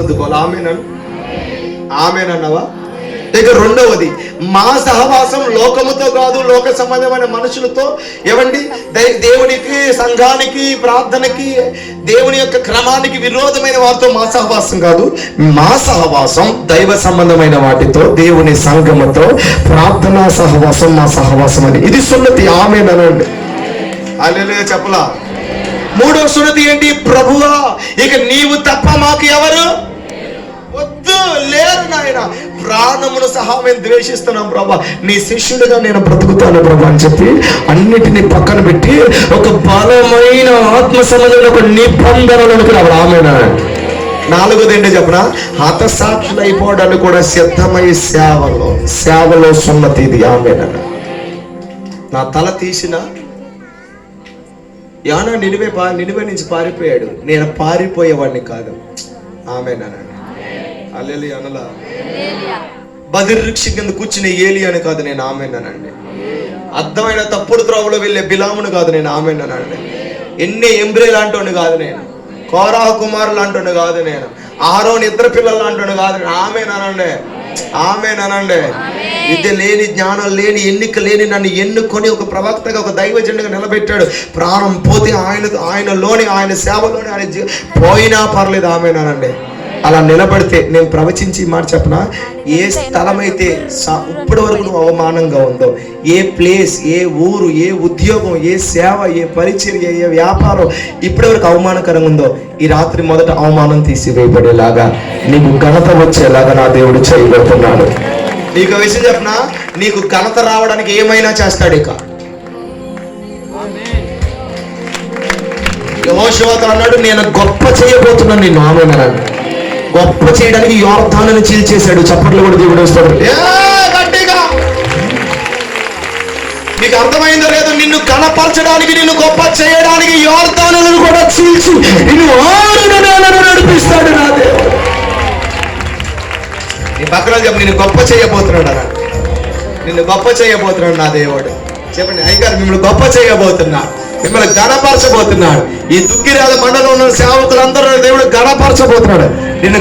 పొందుకోవాలి. ఆమేనన్నావా? ఇక రెండవది, మా సహవాసం లోకముతో కాదు, లోక సంబంధమైన మనుషులతో. ఏమండి, దేవునికి, సంఘానికి, ప్రార్థనకి, దేవుని యొక్క క్రమానికి విరోధమైన వారితో మా సహవాసం కాదు. మా సహవాసం దైవ సంబంధమైన వాటితో, దేవుని సంఘముతో, ప్రార్థనా సహవాసం మా సహవాసం అని. ఇది సున్నతి. ఆమేనండి. హల్లెలూయా చెప్పలా? మూడవ సున్నతి ఏంటి? ప్రభువా, ఇక నీవు తప్ప మాకు ఎవరు వద్దు, లేరు నాయన. ప్రాణమును సహా మేము ద్వేషిస్తున్నాం ప్రభా, నీ శిష్యుడిగా నేను బ్రతుకుతాను ప్రభా అని చెప్పి అన్నిటినీ పక్కన పెట్టి ఒక బలమైన ఆత్మ సంబంధమైన ఒక నిబంధనలకు రావాలి. ఆమేనా? నాలుగోది ఏంటో చెప్పనా? హతసాక్షులు అయిపోవడానికి కూడా సిద్ధమై సేవలో సున్నతి ఇది. ఆమేనా? నా తల తీసిన యానా నినివే నుంచి పారిపోయాడు, నేను పారిపోయేవాడిని కాదు. ఆమేనా? హల్లెలూయా అనలా? బదిర్ రిక్ష కింద కూర్చుని ఏలియాని కాదు నేను. ఆమేనండి. అర్థమైన తప్పుడు త్రోవలో వెళ్ళే బిలామును కాదు నేను. ఆమేనండి. ఎన్ని ఎంబ్రే లాంటి కాదు నేను. కోరాహ కుమారు లాంటి కాదు నేను. ఆరోని ఇద్దరు పిల్లలు లాంటి కాదు నేను. ఆమేనండి. విద్య లేని, జ్ఞానం లేని, ఎన్నిక లేని నన్ను ఎన్నుకొని ఒక ప్రవక్తగా, ఒక దైవజనుడిగా నిలబెట్టాడు. ప్రాణం పోతే ఆయనలోని, ఆయన సేవలోని, ఆయన పోయినా పర్లేదు. ఆమేనండి. అలా నిలబడితే నేను ప్రవచించి మాట చెప్పనా, ఏ స్థలమైతే ఇప్పటి వరకు నువ్వు అవమానంగా ఉందో, ఏ ప్లేస్, ఏ ఊరు, ఏ ఉద్యోగం, ఏ సేవ, ఏ పరిచర్య, ఏ వ్యాపారం ఇప్పటి వరకు అవమానకరంగా ఉందో, ఈ రాత్రి మొదట అవమానం తీసివేయబడేలాగా, నీకు ఘనత వచ్చేలాగా నా దేవుడు చేయబోతున్నాడు. నీకు విషయం చెప్పనా, నీకు ఘనత రావడానికి ఏమైనా చేస్తాడు. ఇక యెహోషువతో అన్నాడు, నేను గొప్ప చేయబోతున్నాను నిన్ను. ఆమేనండి. గొప్ప చేయడానికి యోర్దానుని చీల్చేశాడు. చప్పట్లు కూడా దేవుడు వస్తాడు గట్టిగా. నీకు అర్థమైందో లేదో, నిన్ను కనపరచడానికి, నిన్ను గొప్ప చేయడానికి యోర్దానులను కూడా చీల్చి నిన్ను నడిపిస్తాడు నా దేవుడు. నీ పక్కన చెప్పు, నిన్ను గొప్ప చేయబోతున్నాడు అన్న. నిన్ను గొప్ప చేయబోతున్నాడు నా దేవుడు. చెప్పండి, అయ్యగారు మిమ్మల్ని గొప్ప చేయబోతున్నాడు, మిమ్మల్ని గణపరచబోతున్నాడు. ఈ దుగ్గిరాల మండలం ఉన్న సేవకులందరూ దేవుడు గణపరచబోతున్నాడు. నిన్ను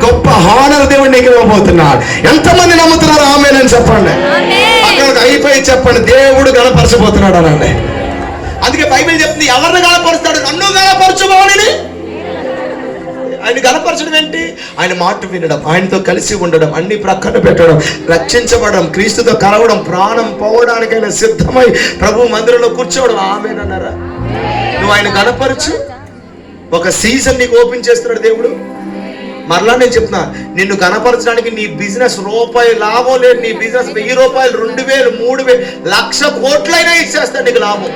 గొప్ప హానర్ దేవుడు నీకు ఇవ్వబోతున్నాడు. ఎంతమంది నమ్ముతున్నారు? ఆమేనని చెప్పండి. అక్కడికి అయిపోయి చెప్పండి, దేవుడు గణపరచబోతున్నాడు అనండి. అందుకే బైబిల్ చెప్తుంది, ఎవరిని గణపరుస్తాడు? నన్ను గణపరచబోని. ఆయన గణపరచడం ఏంటి? ఆయన మాట వినడం, ఆయనతో కలిసి ఉండడం, అన్ని ప్రక్కన పెట్టడం, రక్షించబడడం, క్రీస్తుతో కలవడం, ప్రాణం పోవడానికైనా సిద్ధమై ప్రభు మందిరంలో కూర్చోవడం. ఆమేనన్నారా? నువ్వు ఆయన గణపరచు. ఒక సీజన్ నీకు ఓపెన్ చేస్తున్నాడు దేవుడు. మరలా నేను చెప్తున్నా, నిన్ను కనపరచడానికి నీ బిజినెస్ రూపాయి లాభం లేదు. నీ బిజినెస్ 1000 రూపాయలు, 2000, 3000, 1,00,000 కోట్లైనా ఇచ్చేస్తాడు నీకు లాభం.